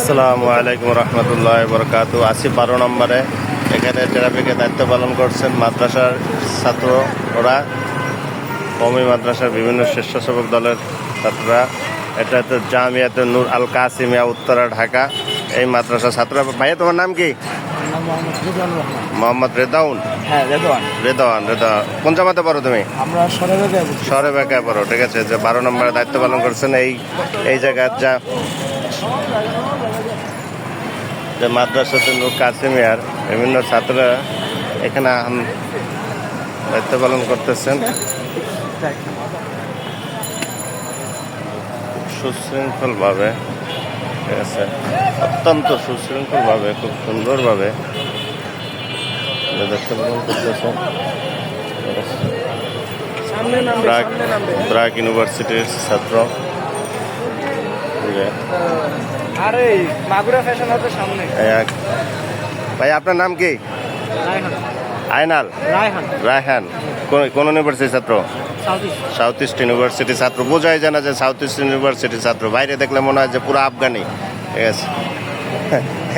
আসসালামু আলাইকুম রহমতুল্লাহ বরকাতু। 12 নম্বরে এখানে ট্রাফিকের দায়িত্ব পালন করছেন মাদ্রাসার ছাত্র। ওরা কওমি মাদ্রাসার বিভিন্ন স্বেচ্ছাসেবক দলের ছাত্ররা। এটা তো জামিয়াতুন নূর আল কাসিমিয়া, উত্তরা, ঢাকা। এই মাদ্রাসার ছাত্ররা। ভাইয়া, তোমার নাম কি? মোহাম্মদ রেদাউন। রেদাওয়ান। কোন জামাতে পড়ো তুমি? সরেবেকায় পড়ো। ঠিক আছে। যে 12 নম্বরে দায়িত্ব পালন করছেন এই জায়গায় যে মাদ্রাসাতে নূর কাসিমিয়ার বিভিন্ন ছাত্ররা এখানে দায়িত্ব পালন করতেছেন সুশৃঙ্খলভাবে। ঠিক আছে, অত্যন্ত সুশৃঙ্খলভাবে, খুব সুন্দরভাবে দায়িত্ব পালন করতেছেন। ব্রাক ইউনিভার্সিটির ছাত্র। ভাই, আপনার নাম কি? আয়নাল। রায়হান। কোন ইউনিভার্সিটির ছাত্র? সাউথ ইস্ট ইউনিভার্সিটির ছাত্র। বোঝাই জানা যে সাউথ ইস্ট ইউনিভার্সিটির ছাত্র। বাইরে দেখলে মনে হয় যে পুরো আফগানি। ঠিক আছে।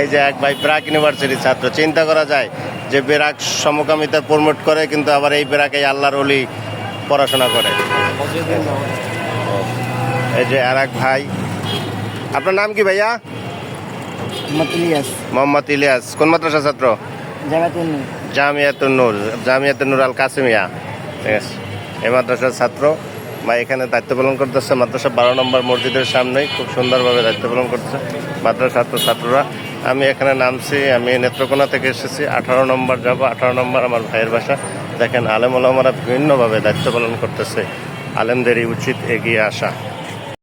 এই যে এক ভাই ব্রাক ইউনিভার্সিটির ছাত্র। চিন্তা করা যায় যে ব্রাক সমকামিতা প্রমোট করে, কিন্তু আবার এই ব্রাকে আল্লাহর ওলি পড়াশোনা করে। এই যে আর এক ভাই। আপনার নাম কি ভাইয়া? মোহাম্মদ ইলিয়াস। কোন মাদ্রাসা ছাত্র? জামিয়াতুন নূর আল কাসিমিয়া। ঠিক আছে, এই মাদ্রাসার ছাত্র বা এখানে দায়িত্ব পালন করতেছে মাদ্রাসা 12 নম্বর মসজিদের সামনেই। খুব সুন্দরভাবে দায়িত্ব পালন করছে মাদ্রাসার ছাত্ররা। আমি এখানে নামছি, আমি নেত্রকোনা থেকে এসেছি। 18 নম্বর যাব। 18 নম্বর আমার ভাইয়ের বাসা। দেখেন, আলেম ওলামারা বিভিন্নভাবে দায়িত্ব পালন করতেছে। আলেমদেরই উচিত এগিয়ে আসা।